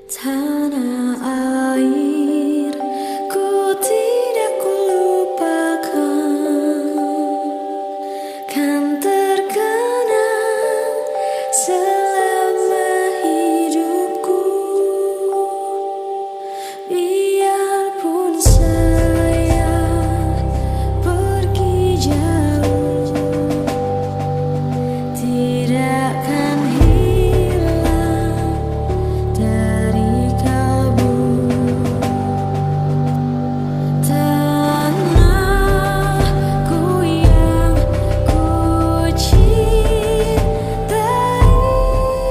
Tanah air, ku tidak kulupakan, kan terkenang selama hidupku. Biarpun saya pergi jauh, tidak akan hilang dari kalbu. Tanahku yang ku cintai.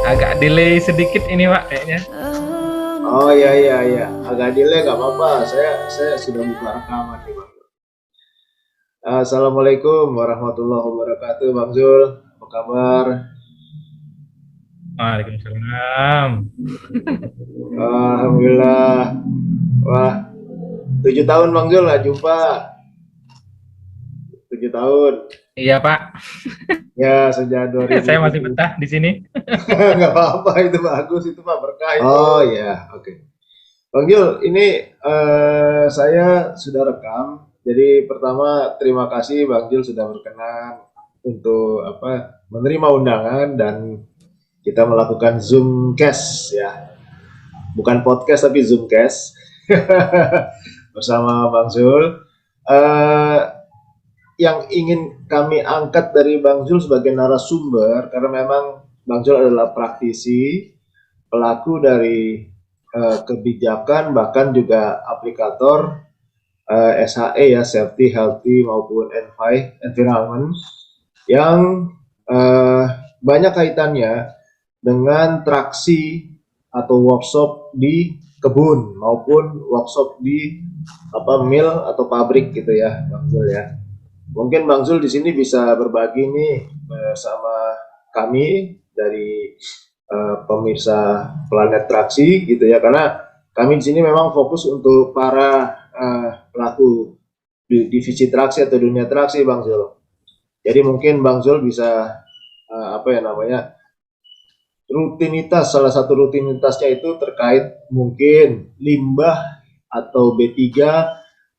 Agak delay sedikit ini Pak kayaknya. Oh iya, agak delay nggak apa-apa. Saya sudah buka rekaman nih Bang. Assalamualaikum warahmatullahi wabarakatuh, Bang Zul. Apa kabar? Waalaikumsalam. Alhamdulillah. Wah, 7 tahun Bang Zul nggak jumpa. 7 tahun. Iya Pak, Ya sejak 2000. saya masih betah di sini. Nggak apa-apa, itu bagus, itu Pak, berkah itu. Oh iya, oke. Bang Zul, ini saya sudah rekam. Jadi pertama terima kasih Bang Zul sudah berkenan untuk menerima undangan dan kita melakukan Zoomcast ya. Bukan podcast tapi Zoomcast bersama Bang Zul. Yang ingin kami angkat dari Bang Zul sebagai narasumber karena memang Bang Zul adalah praktisi, pelaku dari kebijakan, bahkan juga aplikator SHE ya, Safety, Healthy maupun Environment, yang banyak kaitannya dengan traksi atau workshop di kebun maupun workshop di mill atau pabrik gitu ya, Bang Zul ya. Mungkin Bang Zul di sini bisa berbagi nih bersama kami dari pemirsa Planet Traksi gitu ya, karena kami di sini memang fokus untuk para pelaku divisi traksi atau dunia traksi, Bang Zul. Jadi mungkin Bang Zul bisa rutinitas, salah satu rutinitasnya itu terkait mungkin limbah atau B3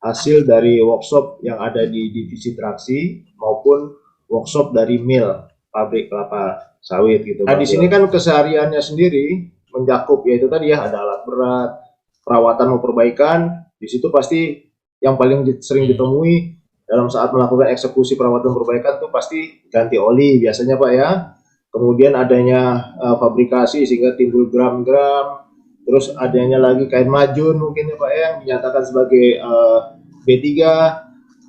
hasil dari workshop yang ada di divisi traksi maupun workshop dari mill pabrik kelapa sawit gitu. Nah, di sini kan kesehariannya sendiri mencakup yaitu tadi ya, ada alat berat, perawatan maupun perbaikan. Di situ pasti yang paling sering ditemui dalam saat melakukan eksekusi perawatan perbaikan tuh pasti ganti oli biasanya Pak ya. Kemudian adanya fabrikasi sehingga timbul gram-gram. Terus adanya lagi kain majun mungkin ya Pak ya, yang dinyatakan sebagai B3.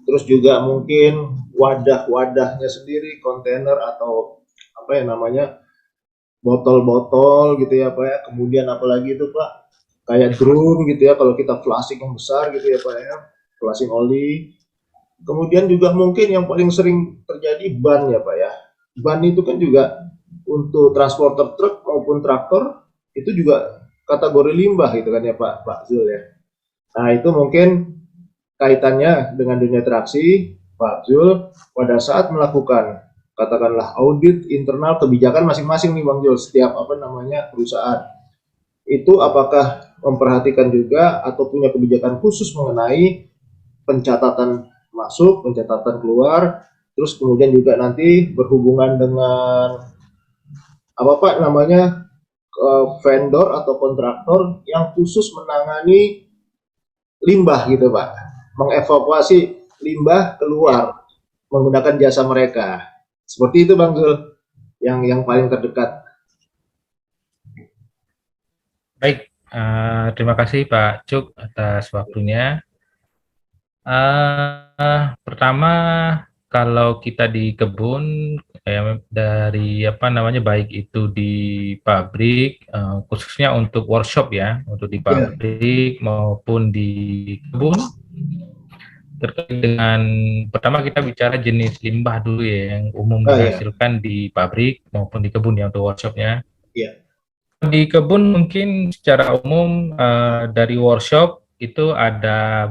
Terus juga mungkin wadah-wadahnya sendiri, kontainer atau botol-botol gitu ya Pak ya. Kemudian apalagi itu Pak, kayak drum gitu ya, kalau kita flushing yang besar gitu ya Pak ya, flushing oli. Kemudian juga mungkin yang paling sering terjadi ban ya Pak ya. Ban itu kan juga untuk transporter truk maupun traktor itu juga kategori limbah gitu kan ya Pak Zul ya. Nah itu mungkin kaitannya dengan dunia traksi, Pak Zul pada saat melakukan katakanlah audit internal kebijakan masing-masing nih Bang Zul, setiap perusahaan itu apakah memperhatikan juga atau punya kebijakan khusus mengenai pencatatan masuk, pencatatan keluar, terus kemudian juga nanti berhubungan dengan vendor atau kontraktor yang khusus menangani limbah gitu Pak, mengevakuasi limbah keluar menggunakan jasa mereka. Seperti itu Bang Zul, yang paling terdekat. Baik, terima kasih Pak Cuk atas waktunya. Pertama, kalau kita di kebun dari baik itu di pabrik, khususnya untuk workshop ya, untuk di pabrik maupun di kebun, terkait dengan pertama kita bicara jenis limbah dulu ya, yang umum dihasilkan di pabrik maupun di kebun ya untuk workshopnya. Di kebun mungkin secara umum dari workshop itu ada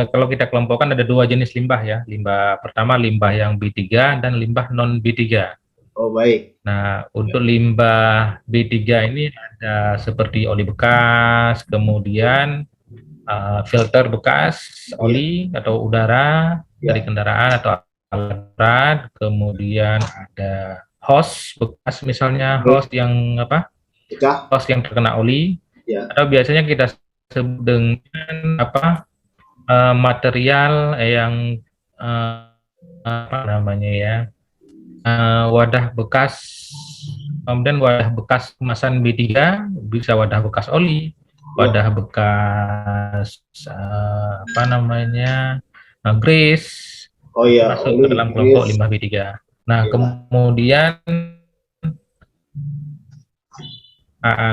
kalau kita kelompokkan ada dua jenis limbah ya. Limbah pertama limbah yang B3 dan limbah non B3. Oh, baik. Nah, untuk limbah B3 ini ada seperti oli bekas, kemudian filter bekas Iya, oli atau udara dari ya, kendaraan atau alat berat, kemudian ada hose bekas, misalnya hose baik. yang apa? Pecah. Hose yang terkena oli, Ya, atau biasanya kita sebut dengan apa? Material yang apa namanya ya? Wadah bekas, kemudian wadah bekas kemasan B3, bisa wadah bekas oli, ya. wadah bekas apa namanya, grease, Oh itu ya, masuk ke oli, dalam kelompok grease. limbah B3. Nah, Ya, kemudian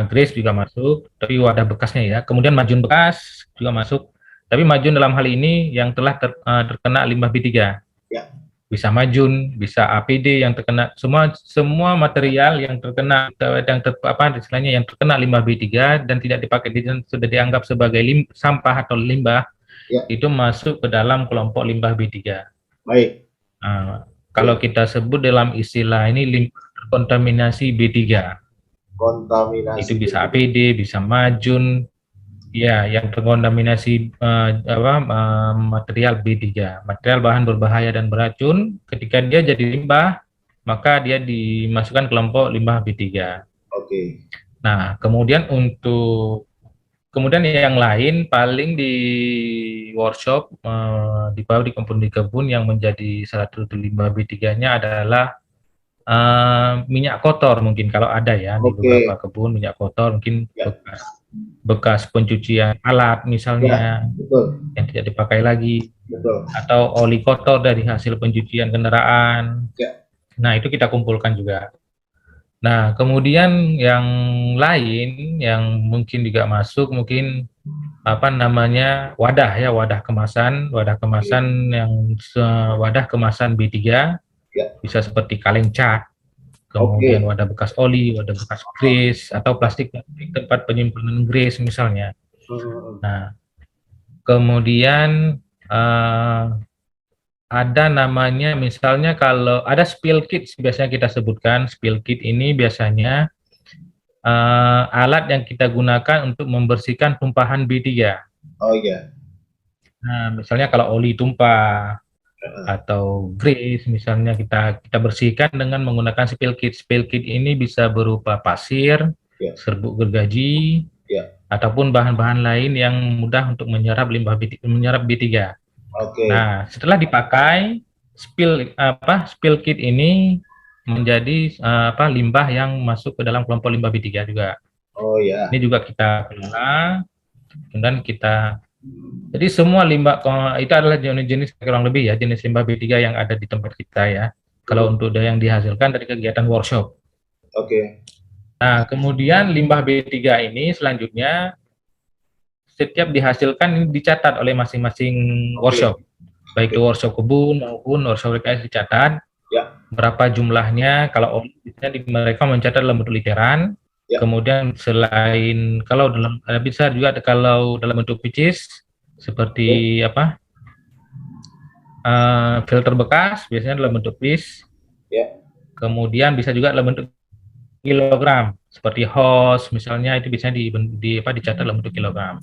grease juga masuk, tapi wadah bekasnya ya. Kemudian majun bekas juga masuk, tapi majun dalam hal ini yang telah terkena limbah B3. ya. Bisa majun, bisa APD yang terkena, semua material yang terkena, apa istilahnya, yang terkena limbah B3 dan tidak dipakai dan sudah dianggap sebagai sampah atau limbah, Ya, itu masuk ke dalam kelompok limbah B3. baik. Nah, kalau Oke. kita sebut dalam istilah ini limbah terkontaminasi B3. Kontaminasi Itu bisa B3. APD, bisa majun, ya, yang terkontaminasi material B3, material bahan berbahaya dan beracun. Ketika dia jadi limbah, maka dia dimasukkan kelompok limbah B3. Oke. Nah, kemudian yang lain paling di workshop, di pabrik maupun di kebun, yang menjadi salah satu limbah B3-nya adalah minyak kotor, mungkin kalau ada ya di beberapa Oke. kebun, minyak kotor mungkin Ya, bekas pencucian alat ya, misalnya betul, yang tidak dipakai lagi, betul. atau oli kotor dari hasil pencucian kendaraan. Ya, Nah, itu kita kumpulkan juga. Nah, kemudian yang lain yang mungkin juga masuk, mungkin apa namanya, wadah ya, wadah oke. kemasan wadah kemasan B3, Ya, bisa seperti kaleng cat, kemudian oke. wadah bekas oli, wadah bekas grease, atau plastik tempat penyimpanan grease misalnya. Hmm, Nah, kemudian eh, ada namanya, misalnya kalau ada spill kit, biasanya kita sebutkan spill kit ini biasanya alat yang kita gunakan untuk membersihkan tumpahan B3. oh iya. Nah, misalnya kalau oli tumpah Heeh. atau grease misalnya, kita bersihkan dengan menggunakan spill kit. Spill kit ini bisa berupa pasir, Ya, serbuk gergaji, ya. ataupun bahan-bahan lain yang mudah untuk menyerap menyerap B3. Oke. Nah, setelah dipakai, spill kit ini menjadi limbah yang masuk ke dalam kelompok limbah B3 juga. Oh Ini ya. juga kita kelola, dan jadi semua limbah itu adalah jenis-jenis, kurang lebih ya, jenis limbah B3 yang ada di tempat kita ya. Kalau Hmm, untuk yang dihasilkan dari kegiatan workshop. oke. Nah, kemudian limbah B3 ini selanjutnya setiap dihasilkan ini dicatat oleh masing-masing Oke. workshop. Baik Oke. itu workshop kebun maupun workshop RKS, dicatat Ya, berapa jumlahnya. Kalau biasanya mereka mencatat dalam bentuk literan. ya. Kemudian selain, kalau bisa juga kalau dalam bentuk pieces, Oke. seperti apa, filter bekas biasanya dalam bentuk piece. Ya. Kemudian bisa juga dalam bentuk kilogram, seperti hose misalnya, itu biasanya dicatat dalam bentuk kilogram.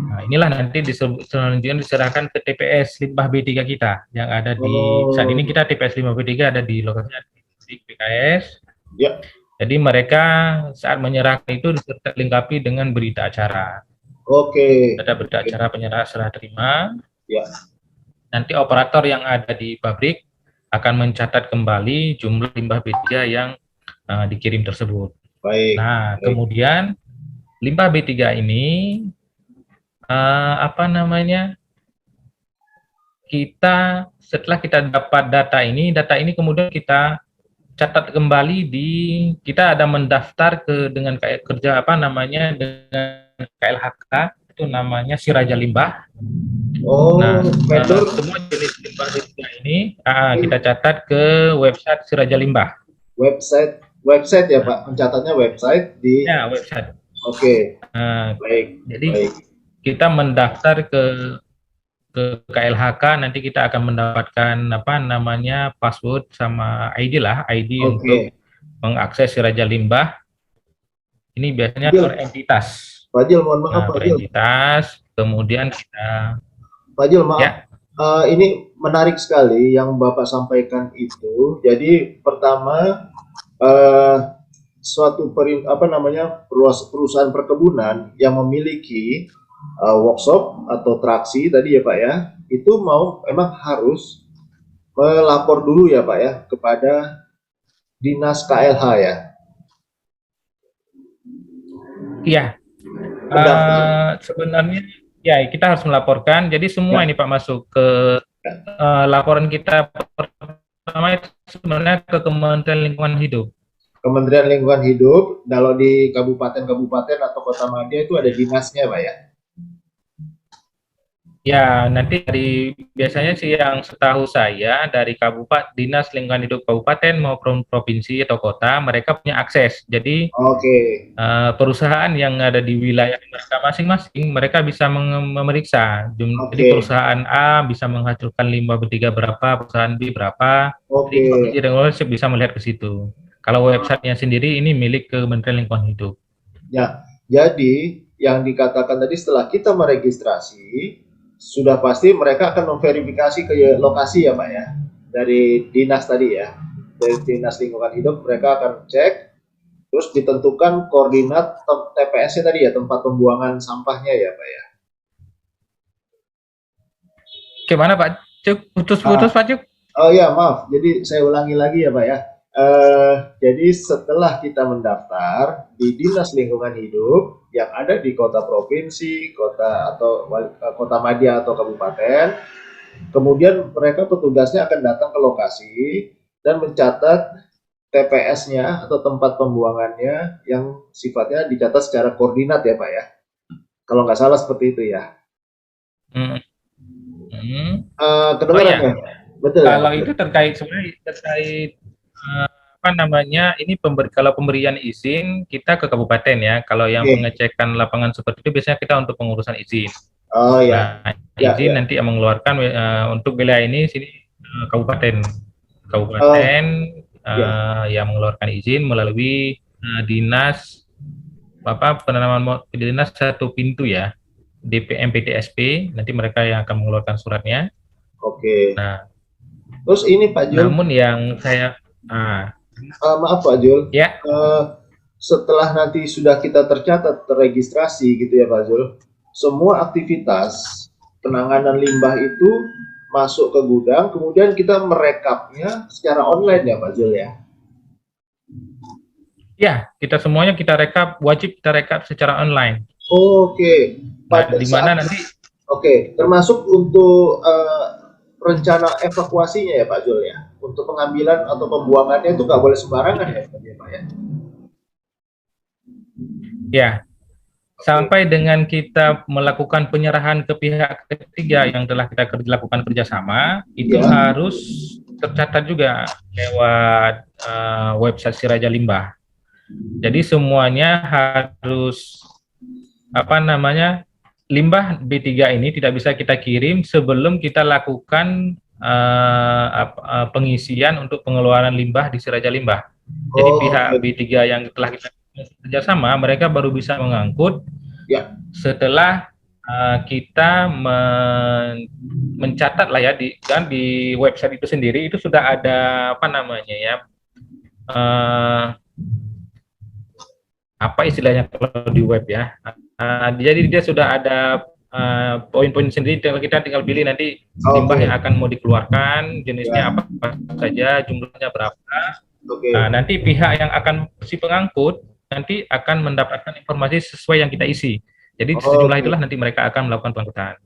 Nah, inilah nanti selanjutnya diserahkan ke TPS limbah B3 kita yang ada di saat ini. Oh, Kita TPS limbah B3 ada di lokasinya di PKS. ya. Jadi mereka saat menyerahkan itu dilengkapi dengan berita acara. Oke. Ada berita Oke. acara penyerahan serah terima. Ya. Nanti operator yang ada di pabrik akan mencatat kembali jumlah limbah B3 yang dikirim tersebut. Baik. Nah, Baik. kemudian limbah B3 ini apa namanya, setelah kita dapat data ini kemudian kita catat kembali kita ada mendaftar dengan kerja apa namanya, dengan KLHK, itu namanya Siraja Limbah. Nah, Oh, vendor. semua jenis limbah ini kita catat ke website Siraja Limbah. Website ya Pak. Pencatatnya website di. Ya, website. Oke. Nah, Baik. jadi Baik. kita mendaftar ke KLHK, nanti kita akan mendapatkan apa namanya, password sama ID lah, ID untuk Oke. mengakses si Raja Limbah ini biasanya Fadil, per entitas. Fadil, mohon maaf Nah, per Fadil. entitas, kemudian kita Fadil, maaf. ya Ini menarik sekali yang Bapak sampaikan itu. Jadi pertama, eh, suatu perusahaan perkebunan yang memiliki workshop atau traksi tadi ya Pak ya, itu emang harus melapor dulu ya Pak ya kepada Dinas KLH ya. iya. Pendaftar. Sebenarnya ya kita harus melaporkan. Jadi semua Ya. ini Pak masuk ke laporan kita pertama itu sebenarnya ke Kementerian Lingkungan Hidup. Kementerian Lingkungan Hidup, kalau di kabupaten-kabupaten atau kota madya itu ada dinasnya Pak ya. Ya, nanti biasanya sih yang setahu saya dari Dinas Lingkungan Hidup kabupaten maupun provinsi atau kota, mereka punya akses. Jadi Oke. perusahaan yang ada di wilayah mereka masing-masing, mereka bisa memeriksa. Jadi Oke. perusahaan A bisa menghasilkan limbah B3 berapa, perusahaan B berapa. Jadi Oke. Provinsi dan Kabupaten bisa melihat ke situ. Kalau websitenya sendiri ini milik Kementerian Lingkungan Hidup. Ya, jadi yang dikatakan tadi setelah kita meregistrasi, sudah pasti mereka akan memverifikasi ke lokasi ya Pak ya, dari dinas tadi ya, dari Dinas Lingkungan Hidup mereka akan cek, terus ditentukan koordinat TPS-nya tadi ya, tempat pembuangan sampahnya ya Pak ya. Gimana Pak Cuk? Putus-putus Pak Cuk? Oh ya maaf, jadi saya ulangi lagi ya Pak ya. Jadi setelah kita mendaftar di Dinas Lingkungan Hidup yang ada di kota provinsi, kota atau kota madya atau kabupaten, kemudian mereka petugasnya akan datang ke lokasi dan mencatat TPS-nya atau tempat pembuangannya yang sifatnya dicatat secara koordinat ya Pak ya. Kalau nggak salah seperti itu ya. Kedengaran ya? Betul. Kalau itu terkait ini kalau pemberian izin kita ke kabupaten ya. Kalau yang pengecekan lapangan seperti itu biasanya kita untuk pengurusan izin. Oh ya. Nah, izin nanti yang mengeluarkan untuk wilayah ini sini kabupaten yang mengeluarkan izin melalui dinas dinas satu pintu ya, DPM PTSP, nanti mereka yang akan mengeluarkan suratnya. Oke. Nah, terus ini Pak Jul. Namun yang saya maaf Pak Jul. Ya. Setelah nanti sudah kita terregistrasi gitu ya Pak Jul, semua aktivitas penanganan limbah itu masuk ke gudang, kemudian kita merekapnya secara online ya Pak Jul ya? Ya, wajib kita rekap secara online. Oke. Di mana nanti? Oke, termasuk untuk rencana evakuasinya ya Pak Jul ya? Untuk pengambilan atau pembuangannya itu nggak boleh sembarangan ya Pak ya? Ya, sampai dengan kita melakukan penyerahan ke pihak ketiga yang telah kita lakukan kerjasama, itu harus tercatat juga lewat website si Raja Limbah. Jadi semuanya harus limbah B3 ini tidak bisa kita kirim sebelum kita lakukan pengisian untuk pengeluaran limbah di si Raja Limbah. Jadi pihak B3 yang telah kita kerjasama, mereka baru bisa mengangkut setelah kita mencatat lah ya di website itu sendiri itu sudah ada apa istilahnya kalau di web ya. Jadi dia sudah ada poin-poin sendiri, kita tinggal pilih nanti limbah yang akan mau dikeluarkan, jenisnya apa saja, jumlahnya berapa. Nanti pihak yang akan si pengangkut nanti akan mendapatkan informasi sesuai yang kita isi. Jadi sejumlah itulah nanti mereka akan melakukan pengangkutan.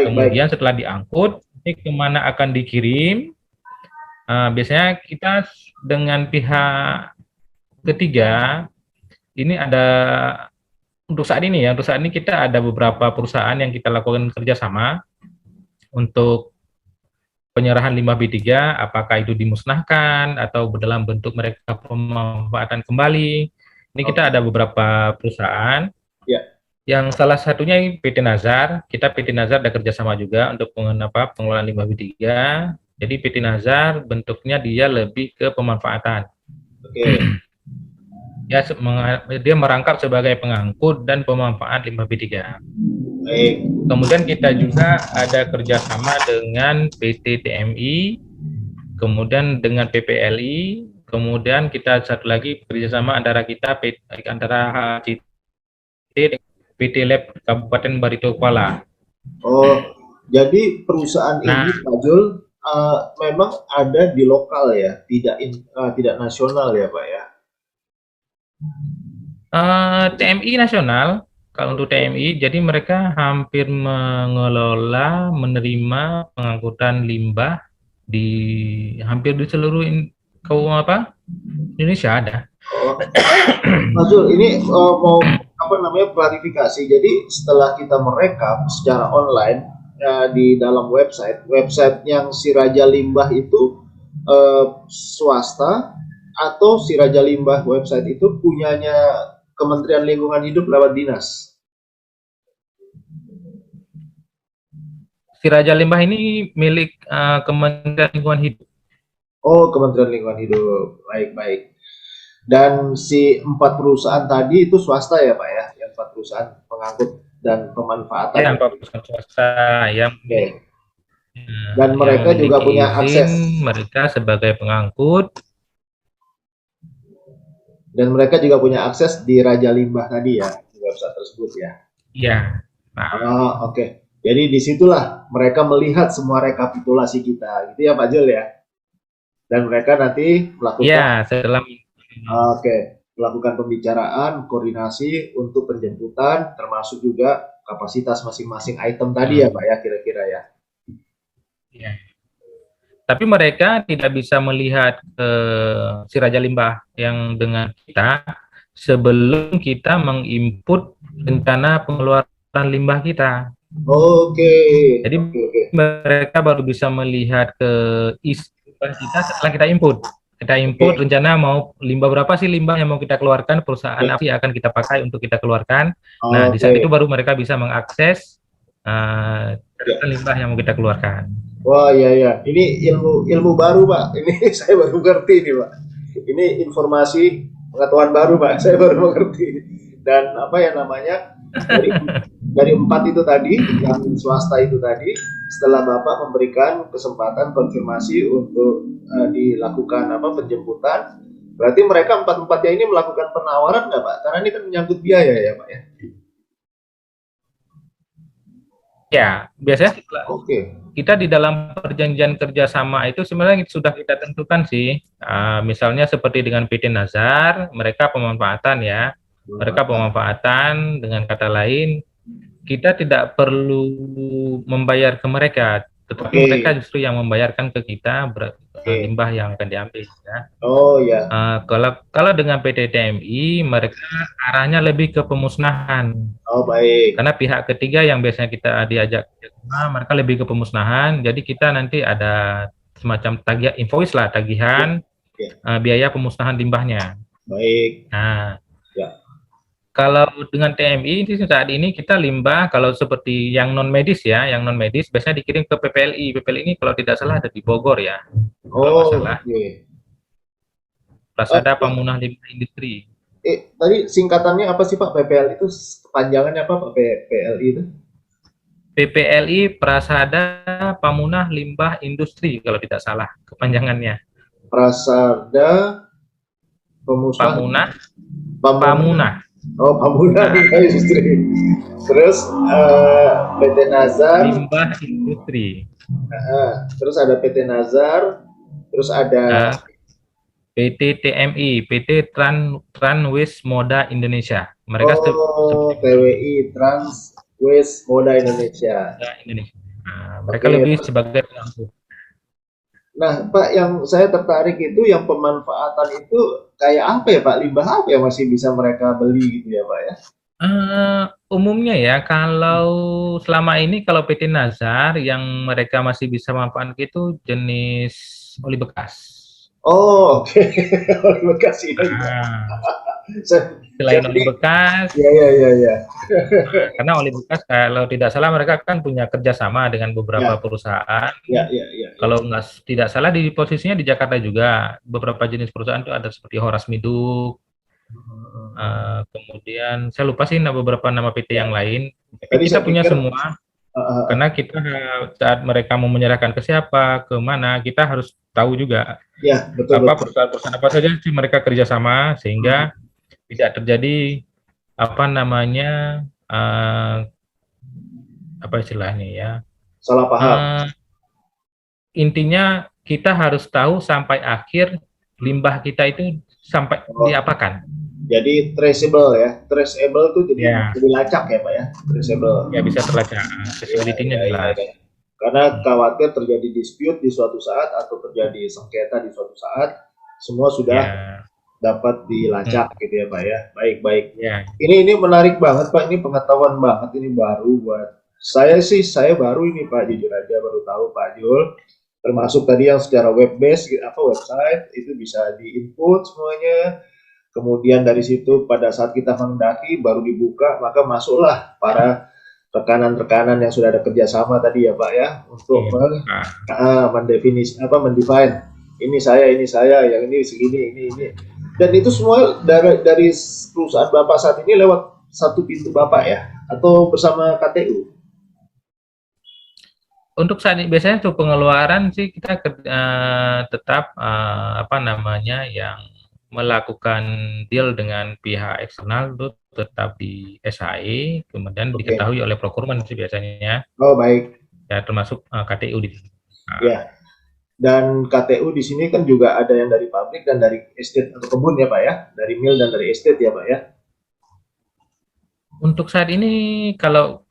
Kemudian setelah diangkut, ini kemana akan dikirim? Biasanya kita dengan pihak ketiga ini ada untuk saat ini kita ada beberapa perusahaan yang kita lakukan kerjasama untuk penyerahan limbah B3, apakah itu dimusnahkan atau dalam bentuk mereka pemanfaatan kembali. Ini kita ada beberapa perusahaan. Yang salah satunya PT Nazar. Kita PT Nazar ada kerjasama juga untuk pengelolaan limbah B3. Jadi PT Nazar bentuknya dia lebih ke pemanfaatan. Oke. Dia merangkap sebagai pengangkut dan pemanfaat limbah B3. Baik. Kemudian kita juga ada kerjasama dengan PT TMI, kemudian dengan PPLI, kemudian kita satu lagi kerjasama antara antara HCT PT Lab Kabupaten Barito Kuala. Oh, jadi perusahaan Nah, ini Pak Jul memang ada di lokal ya, tidak nasional ya Pak ya. TMI nasional, kalau untuk TMI, jadi mereka hampir mengelola, menerima pengangkutan limbah di hampir di seluruh Indonesia ada. Oh, Pak Jul, ini mau apa namanya klarifikasi. Jadi setelah kita merekap secara online di dalam website yang si Raja Limbah itu swasta atau si Raja Limbah website itu punyanya Kementerian Lingkungan Hidup lewat dinas. Si Raja Limbah ini milik Kementerian Lingkungan Hidup. Oh, Kementerian Lingkungan Hidup. Baik-baik. Dan si 4 perusahaan tadi itu swasta ya Pak ya? Yang 4 perusahaan pengangkut dan pemanfaatan. Ya, perusahaan swasta yang Oke. Dan mereka juga punya akses. Mereka sebagai pengangkut. Dan mereka juga punya akses di Raja Limbah tadi ya, di website tersebut ya. Iya. Nah. Oke. Jadi disitulah mereka melihat semua rekapitulasi kita, gitu ya Pak Jul ya. Dan mereka nanti melakukan. Ya, setelah. Melakukan pembicaraan, koordinasi untuk penjemputan, termasuk juga kapasitas masing-masing item tadi ya Pak ya, kira-kira ya. Ya. Tapi mereka tidak bisa melihat si Raja Limbah yang dengan kita sebelum kita menginput rencana pengeluaran limbah kita. Oke. Jadi mereka baru bisa melihat ke isi kita setelah kita input. Kita input rencana mau limbah berapa sih limbah yang mau kita keluarkan, perusahaan apa yang akan kita pakai untuk kita keluarkan. Nah, di saat itu baru mereka bisa mengakses limbah yang mau kita keluarkan. Wah, iya. Ini ilmu baru Pak. Ini saya baru ngerti nih Pak. Ini informasi pengetahuan baru Pak. Saya baru mengerti. Dan apa ya namanya, dari 4 itu tadi, yang swasta itu tadi, setelah Bapak memberikan kesempatan konfirmasi untuk dilakukan penjemputan, berarti mereka 4-4-nya ini melakukan penawaran nggak Pak? Karena ini kan menyangkut biaya ya Pak ya? Ya, biasanya kita di dalam perjanjian kerjasama itu sebenarnya sudah kita tentukan sih. Misalnya seperti dengan PT Nazar, mereka pemanfaatan ya. Mereka pemanfaatan, dengan kata lain, kita tidak perlu membayar ke mereka, tetapi mereka justru yang membayarkan ke kita limbah yang akan diambil ya. Oh ya. Kalau dengan PT TMI mereka arahnya lebih ke pemusnahan. Oh baik. Karena pihak ketiga yang biasanya kita diajak, mereka lebih ke pemusnahan. Jadi kita nanti ada semacam invoice lah, tagihan biaya pemusnahan limbahnya. Baik. Nah, kalau dengan TMI saat ini kita limbah kalau seperti yang non medis ya, yang non medis biasanya dikirim ke PPLI. PPLI ini kalau tidak salah ada di Bogor ya. Oh, Prasada Pamunah Limbah Industri. Tadi singkatannya apa sih Pak? PPLI itu panjangannya apa Pak? PPLI itu? PPLI Prasada Pamunah Limbah Industri kalau tidak salah kepanjangannya. Prasada Pamunah. Oh, Pamunah Limbah Industri. Terus PT Nazar Limbah Industri. Terus ada PT Nazar, terus ada PT TMI, PT Trans Moda Indonesia. Mereka TWI Trans Moda Indonesia. Mereka lebih sebagai pengangkut. Nah, Pak, yang saya tertarik itu yang pemanfaatan itu kayak apa ya, Pak? Limbah apa yang masih bisa mereka beli gitu ya, Pak ya? Umumnya ya, kalau selama ini kalau PT Nazar yang mereka masih bisa manfaatkan itu jenis oli bekas. Oh, oke. Oli bekas ini. Nah, Saya, selain saya oli bekas, ya, ya, ya, ya. karena oli bekas kalau tidak salah mereka kan punya kerjasama dengan beberapa Ya, perusahaan. ya, ya, ya, ya. Kalau tidak salah di posisinya di Jakarta juga beberapa jenis perusahaan itu ada seperti Horas Miduk, kemudian saya lupa sih beberapa nama PT Ya. yang lain. Tapi Tadi kita saya punya pikir, semua karena kita saat mereka mau menyerahkan ke siapa, ke mana, kita harus tahu juga ya, betul, apa betul. perusahaan-perusahaan apa saja sih mereka kerjasama sehingga tidak terjadi apa namanya apa istilahnya ya. Salah paham. Eh, Intinya kita harus tahu sampai akhir limbah kita itu sampai Oh, diapakan. jadi traceable ya. Traceable tuh jadi Ya, lebih lacak ya, Pak ya. Traceable. ya bisa terlacak. Ya, Accessibility-nya ya, ya, jelas. ya. Karena khawatir terjadi dispute di suatu saat atau terjadi sengketa di suatu saat, semua sudah Ya, dapat dilacak gitu ya, Pak ya. Baik, baik. ya. Ini menarik banget, Pak. Ini pengetahuan banget, ini baru buat saya sih. Saya baru ini, Pak, jujur aja baru tahu, Pak Jul. Termasuk tadi yang secara web based apa website itu bisa di input semuanya. Kemudian dari situ pada saat kita mendaki baru dibuka, maka masuklah para rekanan-rekanan yang sudah ada kerjasama tadi ya Pak ya untuk mendefinisi apa mendefine ini saya yang ini segini ini dan itu semua dari perusahaan Bapak saat ini lewat satu pintu Bapak ya atau bersama KTU. Untuk saat ini biasanya untuk pengeluaran sih kita tetap apa namanya yang melakukan deal dengan pihak eksternal itu tetap di SHE, kemudian Oke. diketahui oleh procurement sih biasanya, Oh baik. ya termasuk KTU di sini. Ya. Dan KTU di sini kan juga ada yang dari pabrik dan dari estate atau kebun ya Pak ya, dari mill dan dari estate ya Pak ya. Untuk saat ini kalau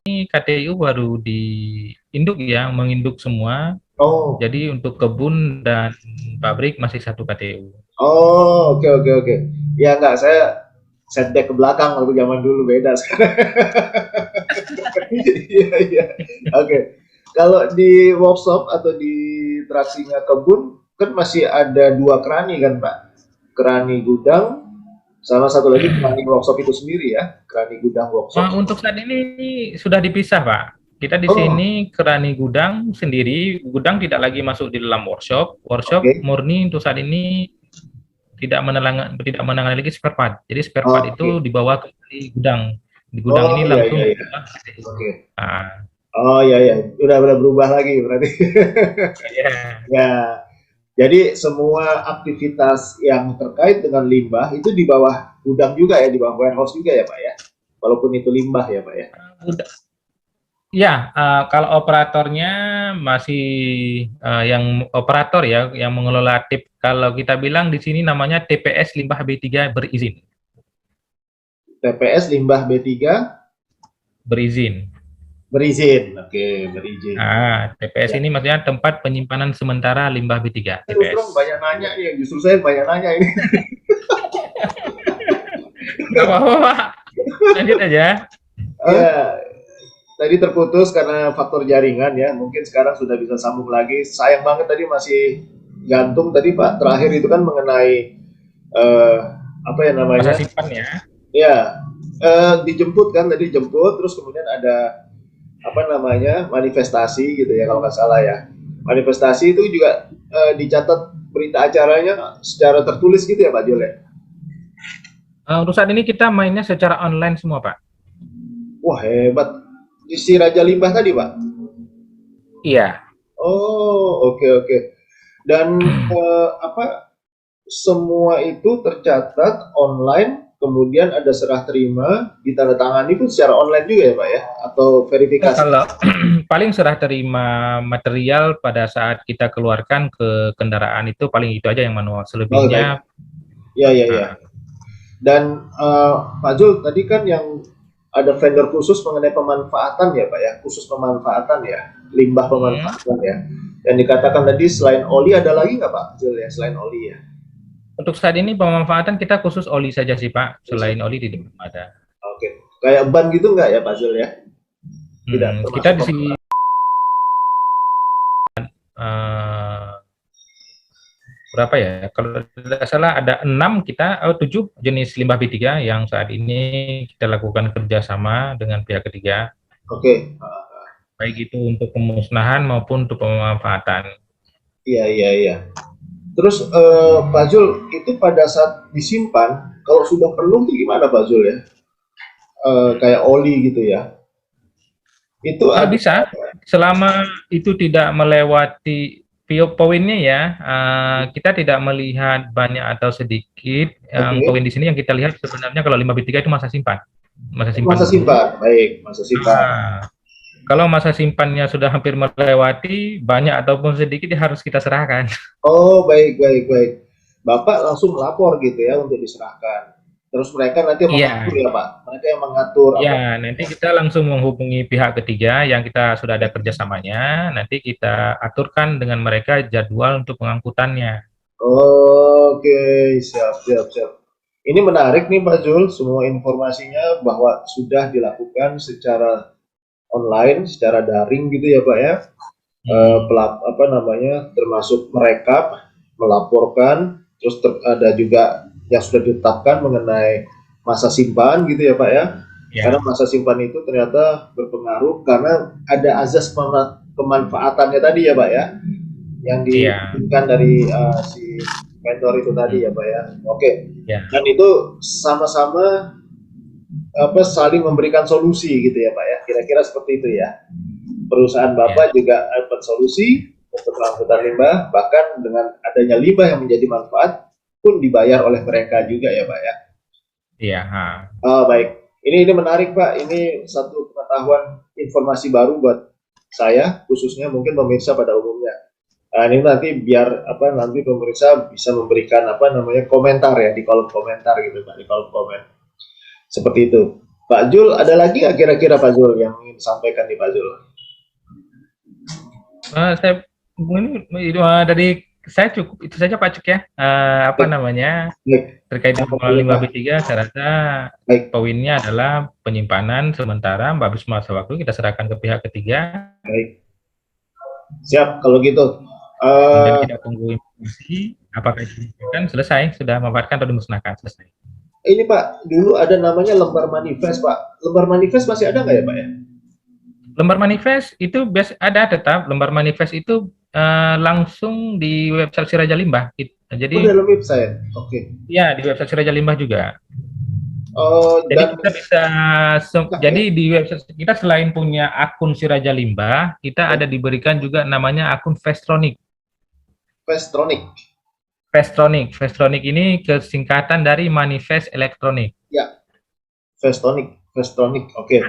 ini KTU baru di induk ya, menginduk semua. Oh. Jadi untuk kebun dan pabrik masih satu KTU. Oh, oke oke oke. Ya enggak, saya setback ke belakang waktu zaman dulu beda sekarang. Iya iya. Oke. Kalau di workshop atau di traksinya kebun kan masih ada dua kerani kan Pak? Kerani gudang sama satu lagi kerani workshop itu sendiri ya, kerani gudang workshop. Untuk saat ini sudah dipisah Pak. Kita di sini kerani gudang sendiri, gudang tidak lagi masuk di dalam workshop. Workshop murni untuk saat ini tidak menangani lagi spare part. Jadi spare part itu dibawa ke gudang. Di gudang ini langsung. Iya. Oke. Oh ya, udah berubah lagi berarti. Ya. Jadi semua aktivitas yang terkait dengan limbah itu di bawah gudang juga ya, di bawah warehouse juga ya Pak ya. Walaupun itu limbah ya Pak ya. Ya, kalau operatornya masih yang operator ya, yang mengelola tip. Kalau kita bilang di sini namanya TPS Limbah B3 berizin. TPS Limbah B3 berizin. Berizin, oke, berizin. TPS ini maksudnya tempat penyimpanan sementara limbah B3. TPS. Banyak nanya nih, justru saya banyak nanya ini. Gak apa-apa Pak, lanjut aja. Ya, tadi terputus karena faktor jaringan ya. Mungkin sekarang sudah bisa sambung lagi. Sayang banget tadi masih gantung tadi Pak. Terakhir itu kan mengenai apa ya namanya? Masa simpan ya. Ya, dijemput kan tadi jemput, terus kemudian ada apa namanya manifestasi gitu ya kalau nggak salah ya. Manifestasi itu juga dicatat berita acaranya secara tertulis gitu ya Pak Jol ya. Untuk saat ini kita mainnya secara online semua Pak. Wah hebat. Si Raja Limbah tadi Pak? Iya. Oh oke. Dan apa semua itu tercatat online, kemudian ada serah terima, ditandatangani pun secara online juga ya Pak ya? Atau verifikasi? Kalau paling serah terima material pada saat kita keluarkan ke kendaraan itu paling itu aja yang manual, selebihnya. Ya. Dan Pak Jul tadi kan yang ada vendor khusus mengenai pemanfaatan ya Pak ya, khusus pemanfaatan ya, limbah pemanfaatan ya. Yang dikatakan tadi selain oli ada lagi nggak Pak Jul ya, selain oli ya? Untuk saat ini pemanfaatan kita khusus oli saja sih Pak, selain oli tidak ada. Oke, kayak ban gitu nggak ya Pak Jul ya? Tidak. Kita di sini berapa ya? Kalau tidak salah ada 7 jenis limbah B3 yang saat ini kita lakukan kerjasama dengan pihak ketiga, Oke. baik itu untuk pemusnahan maupun untuk pemanfaatan. Iya, iya, iya. Terus Pak Zul, itu pada saat disimpan, kalau sudah penuh itu gimana Pak Zul ya? Kayak oli gitu ya. Itu ada Bisa, selama itu tidak melewati poinnya ya, kita tidak melihat banyak atau sedikit. Yang Oke. poin di sini yang kita lihat sebenarnya kalau limbah B3 itu masa simpan Masa dulu. simpan, baik, masa simpan. Kalau masa simpannya sudah hampir melewati, banyak ataupun sedikit ya harus kita serahkan. Oh, baik, baik, baik. Bapak langsung melapor gitu ya untuk diserahkan. Terus mereka nanti yang Iya. mengatur ya Pak? Mereka yang mengatur apa? Ya, nanti kita langsung menghubungi pihak ketiga yang kita sudah ada kerjasamanya. Nanti kita aturkan dengan mereka jadwal untuk pengangkutannya. Oke, siap, siap, siap. Ini menarik nih Pak Zul, semua informasinya bahwa sudah dilakukan secara online, secara daring gitu ya Pak ya. Apa namanya, termasuk merekap, melaporkan, terus ada juga yang sudah ditetapkan mengenai masa simpan gitu ya Pak ya. Ya. Karena masa simpan itu ternyata berpengaruh karena ada azas pemanfaatannya tadi ya Pak ya, yang diinginkan dari si vendor itu tadi ya Pak ya. Oke. Ya. Dan itu sama-sama apa saling memberikan solusi gitu ya Pak ya. Kira-kira seperti itu ya. Perusahaan Bapak juga dapat solusi untuk pengangkutan limbah, bahkan dengan adanya limbah yang menjadi manfaat pun dibayar oleh mereka juga ya Pak ya. Iya. Baik. Ini menarik Pak. Ini satu pengetahuan informasi baru buat saya, khususnya mungkin pemirsa pada umumnya. Nah, ini nanti biar nanti pemirsa bisa memberikan komentar ya di kolom komentar gitu Pak, di kolom komen. Seperti itu. Pak Zul, ada lagi nggak kira-kira Pak Zul yang ingin disampaikan di Pak Zul? Dari saya cukup itu saja Pak Cuk ya. Terkait dengan limbah B3, saya rasa poinnya adalah penyimpanan sementara, habis masa waktu kita serahkan ke pihak ketiga. Baik. Siap kalau gitu. Dan kita tunggu informasi apakah itu kan selesai, sudah memanfaatkan atau dimusnahkan, selesai. Ini Pak, dulu ada namanya lembar manifest Pak. Lembar manifest masih ada nggak ya Pak ya? Lembar manifest itu ada tetap. Lembar manifest itu langsung di website Si Raja Limbah. Jadi dalam website. Oke. Ya, di website Si Raja Limbah juga. Jadi dan kita bisa jadi di website kita selain punya akun Si Raja Limbah, kita ada diberikan juga namanya akun Vestronic. Vestronic ini kesingkatan dari manifest elektronik. Ya. Vestronic. Oke.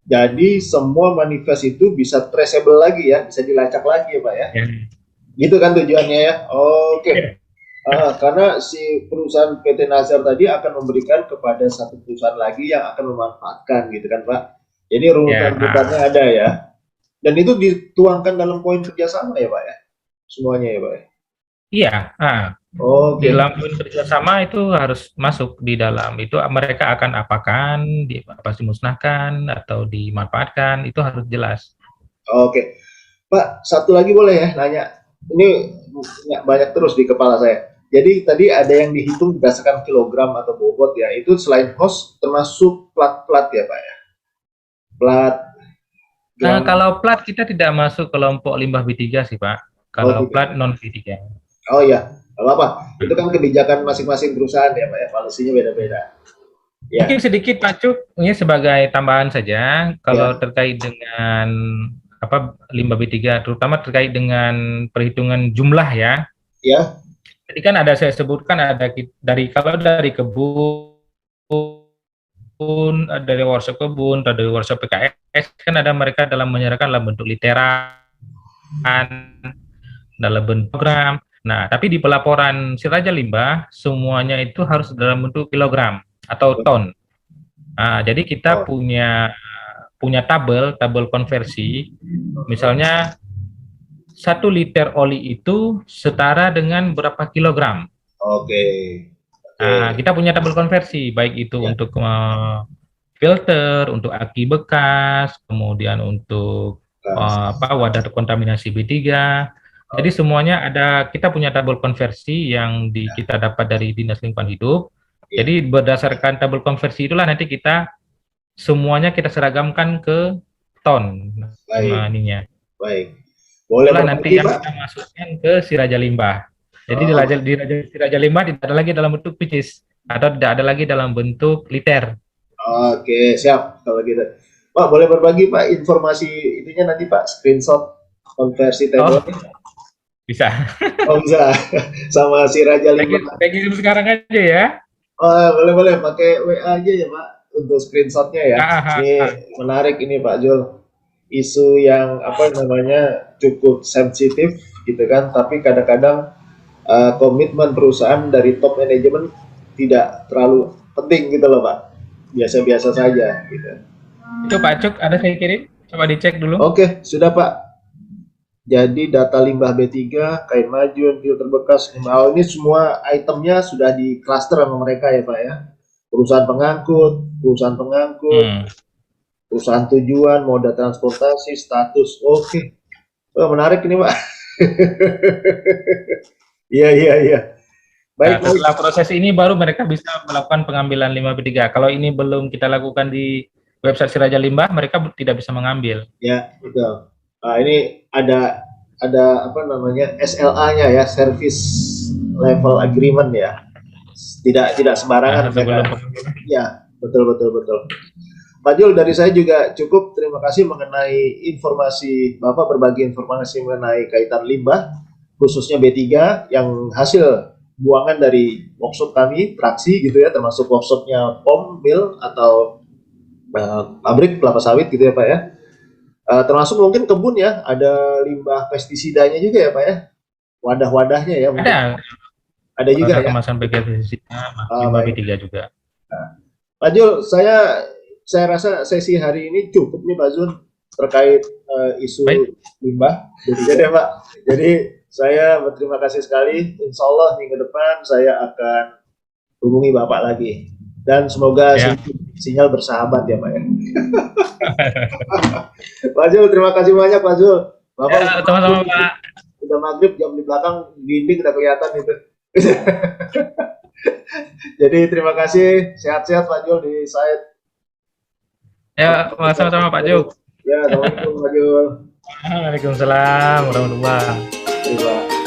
Jadi semua manifest itu bisa traceable lagi ya, bisa dilacak lagi ya Pak ya. Gitu kan tujuannya ya. Oke. Karena si perusahaan PT Nazar tadi akan memberikan kepada satu perusahaan lagi yang akan memanfaatkan gitu kan Pak. Jadi runutan-runutannya ada ya. Dan itu dituangkan dalam poin kerjasama ya Pak ya. Semuanya ya Pak ya. Iya. Oke. Dalam poin kerjasama itu harus masuk di dalam itu, mereka akan apakan, dimusnahkan atau dimanfaatkan, itu harus jelas. Oke. Pak, satu lagi boleh ya nanya? Ini banyak terus di kepala saya. Jadi tadi ada yang dihitung berdasarkan kilogram atau bobot ya. Itu selain host termasuk plat-plat ya Pak ya? Plat. Kalau plat kita tidak masuk kelompok limbah B3 sih Pak. Kalau plat non B3. Oh iya, apa? Itu kan kebijakan masing-masing perusahaan ya Pak ya, polisinya beda-beda. Ya. Mungkin sedikit Pak Cuk, ini sebagai tambahan saja, kalau terkait dengan limbah B3, terutama terkait dengan perhitungan jumlah ya. Ya. Jadi kan ada saya sebutkan ada dari kebun, dari workshop kebun, dari workshop PKS kan ada mereka dalam menyerahkan dalam bentuk literan, dalam bentuk program. Nah, tapi di pelaporan Si Raja Limbah semuanya itu harus dalam bentuk kilogram atau ton. Jadi kita punya tabel konversi. Misalnya 1 liter oli itu setara dengan berapa kilogram. Oke. Kita punya tabel konversi, baik itu untuk filter, untuk aki bekas, kemudian untuk wadah kontaminasi B3. Jadi semuanya ada, kita punya tabel konversi yang kita dapat dari Dinas Lingkungan Hidup. Iya. Jadi berdasarkan tabel konversi itulah nanti kita semuanya kita seragamkan ke ton Baik, ininya. baik. Boleh Itulah nanti berbagi, yang Pak? kita masukkan ke si Raja Limbah. Jadi Oh, si Raja Limbah tidak ada lagi dalam bentuk picis atau tidak ada lagi dalam bentuk liter. oke, siap kalau gitu. Pak, boleh berbagi Pak informasi itunya nanti Pak, screenshot konversi Oh, tabelnya? bisa. Oh bisa, sama si Raja Limbah. Kayak gitu sekarang aja ya. Oh, boleh pakai WA aja ya Pak untuk screenshotnya ya. Ini menarik ini Pak Jul. Isu yang apa namanya cukup sensitif gitu kan, tapi kadang-kadang komitmen perusahaan dari top manajemen tidak terlalu penting gitu loh Pak. Biasa-biasa saja gitu. Itu Pak Cuk ada saya kirim. Coba dicek dulu. Oke, sudah Pak. Jadi data limbah B3, kain majun, filter bekas, ini semua itemnya sudah di cluster sama mereka ya Pak ya. Perusahaan pengangkut, perusahaan tujuan, moda transportasi, status. Oke. Oh, menarik ini Pak. Iya. Nah, Baik, setelah proses ini baru mereka bisa melakukan pengambilan limbah B3. Kalau ini belum kita lakukan di website Si Raja Limbah, mereka tidak bisa mengambil. ya, betul. Nah, ini ada apa namanya SLA-nya ya, Service Level Agreement ya. Tidak sembarangan mereka. Ya, betul. Pak Jul, dari saya juga cukup. Terima kasih mengenai informasi Bapak, berbagi informasi mengenai kaitan limbah, khususnya B3 yang hasil buangan dari workshop kami, traksi gitu ya, termasuk workshopnya POM, mill atau pabrik kelapa sawit gitu ya Pak ya. Termasuk mungkin kebun ya, ada limbah pestisidanya juga ya Pak ya, wadah-wadahnya ya mungkin. Ada juga ya. Kemasan pestisida, limbah B3 juga. Pak Jul, saya rasa sesi hari ini cukup nih Pak Zul terkait isu limbah. Jadi Pak, jadi saya berterima kasih sekali. Insya Allah minggu depan saya akan hubungi Bapak lagi. Dan semoga sinyal bersahabat ya Pak ya. Pak Zul, terima kasih banyak Pak Zul. Bapak sama-sama Pak. Udah maghrib, jam di belakang dinding udah kelihatan itu. Jadi terima kasih, sehat-sehat Pak Jul di site. Ya, sama-sama Pak Jul. Ya, assalamualaikum Pak Jul. Waalaikumsalam warahmatullahi wabarakatuh.